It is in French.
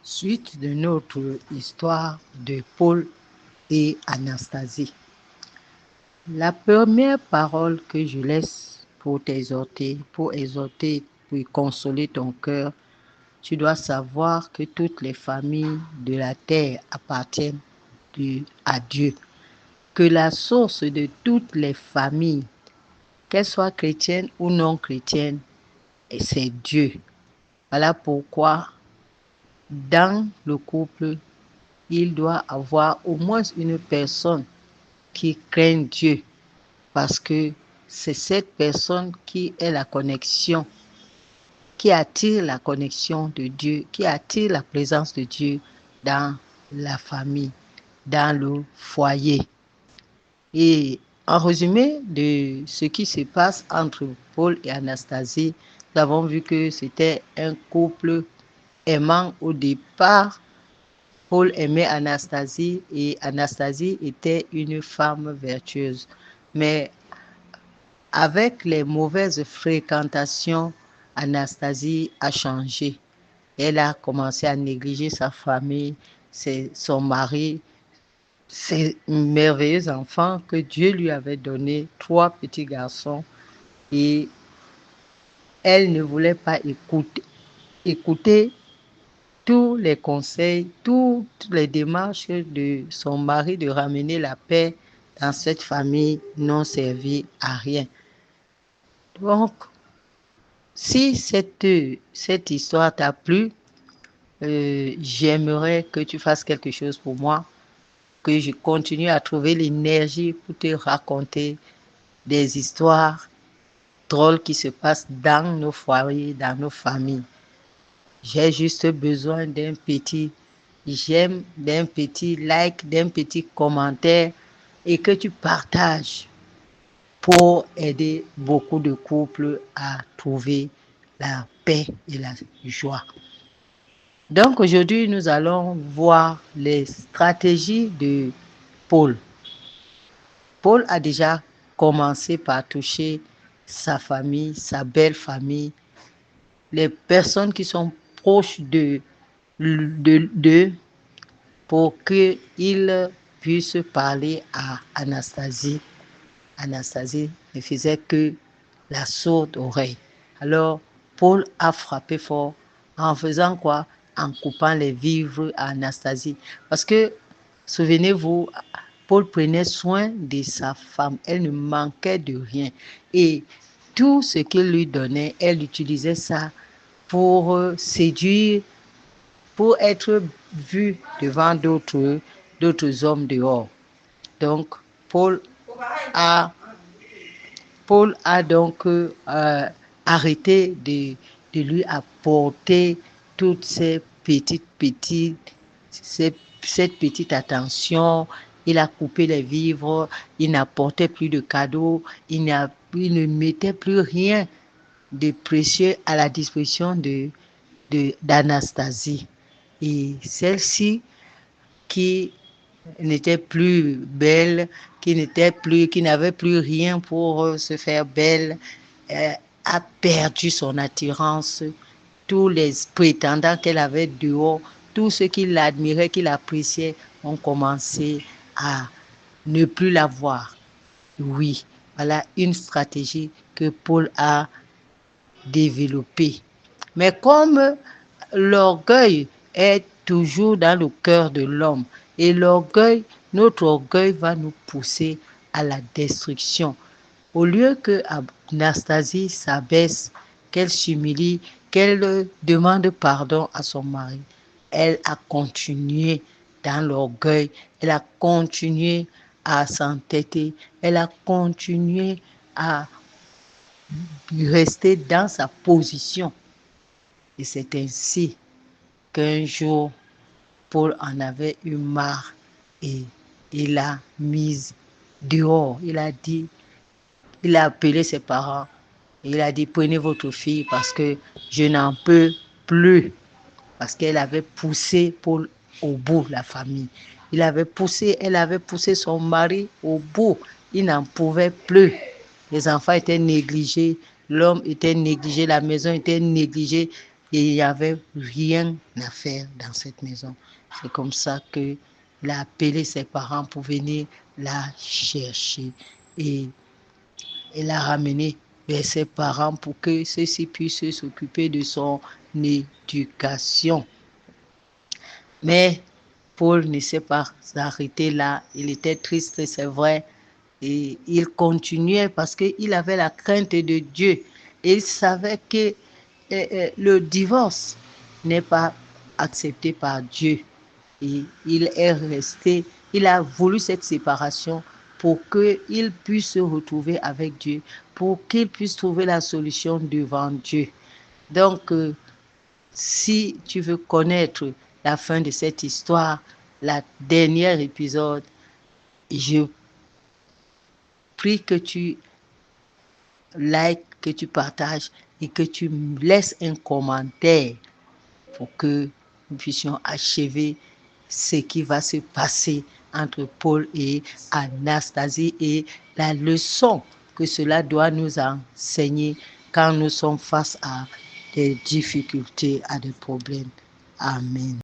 Suite de notre histoire de Paul et Anastasie. La première parole que je laisse pour t'exhorter, pour consoler ton cœur, tu dois savoir que toutes les familles de la terre appartiennent à Dieu. Que la source de toutes les familles, qu'elles soient chrétiennes ou non chrétiennes, c'est Dieu. Voilà pourquoi dans le couple, il doit avoir au moins une personne qui craint Dieu, parce que c'est cette personne qui est la connexion, qui attire la connexion de Dieu, qui attire la présence de Dieu dans la famille, dans le foyer. Et en résumé de ce qui se passe entre Paul et Anastasie, nous avons vu que c'était un couple aimant au départ. Paul aimait Anastasie et Anastasie était une femme vertueuse. Mais avec les mauvaises fréquentations, Anastasie a changé. Elle a commencé à négliger sa famille, son mari, ses merveilleux enfants que Dieu lui avait donnés, 3 petits garçons. Et elle ne voulait pas écouter tous les conseils, toutes les démarches de son mari de ramener la paix dans cette famille n'ont servi à rien. Donc, si cette histoire t'a plu, j'aimerais que tu fasses quelque chose pour moi, que je continue à trouver l'énergie pour te raconter des histoires drôles qui se passent dans nos foyers, dans nos familles. J'ai juste besoin d'un petit j'aime, d'un petit like, d'un petit commentaire et que tu partages pour aider beaucoup de couples à trouver la paix et la joie. Donc aujourd'hui, nous allons voir les stratégies de Paul. Paul a déjà commencé par toucher sa famille, sa belle famille, les personnes qui sont proches d'eux pour qu'il puisse parler à Anastasie. Anastasie ne faisait que la sourde oreille. Alors, Paul a frappé fort en faisant quoi? En coupant les vivres à Anastasie. Parce que, souvenez-vous, Paul prenait soin de sa femme. Elle ne manquait de rien. Et tout ce qu'il lui donnait, elle utilisait ça pour séduire, pour être vue devant d'autres hommes dehors. Donc, Paul a donc arrêté de lui apporter toutes cette petite attention. Il a coupé les vivres, il n'apportait plus de cadeaux, il ne mettait plus rien de précieux à la disposition d'Anastasie. Et celle-ci, qui n'était plus belle, qui n'avait plus rien pour se faire belle, a perdu son attirance. Tous les prétendants qu'elle avait dehors, tous ceux qui l'admiraient, qui l'appréciaient, ont commencé à ne plus la voir. Oui, voilà une stratégie que Paul a développée. Mais comme l'orgueil est toujours dans le cœur de l'homme, et notre orgueil va nous pousser à la destruction. Au lieu que Anastasie s'abaisse, qu'elle s'humilie, qu'elle demande pardon à son mari, elle a continué dans l'orgueil, elle a continué à s'entêter, elle a continué à rester dans sa position. Et c'est ainsi qu'un jour, Paul en avait eu marre et il l'a mise dehors. Il a appelé ses parents. Il a dit, prenez votre fille parce que je n'en peux plus. Parce qu'elle avait poussé Paul au bout, la famille. Elle avait poussé son mari au bout. Il n'en pouvait plus. Les enfants étaient négligés, l'homme était négligé, la maison était négligée. et il n'y avait rien à faire dans cette maison. C'est comme ça qu'il a appelé ses parents pour venir la chercher et l'a ramené vers ses parents pour que ceux-ci puissent s'occuper de son éducation. Mais Paul ne s'est pas arrêté là. Il était triste, c'est vrai. Et il continuait parce qu'il avait la crainte de Dieu. Et il savait que le divorce n'est pas accepté par Dieu. Et il est resté, il a voulu cette séparation pour qu'il puisse se retrouver avec Dieu, pour qu'il puisse trouver la solution devant Dieu. Donc, si tu veux connaître la fin de cette histoire, la dernière épisode, je prie que tu likes, que tu partages et que tu me laisses un commentaire pour que nous puissions achever ce qui va se passer entre Paul et Anastasie et la leçon que cela doit nous enseigner quand nous sommes face à des difficultés, à des problèmes. Amen.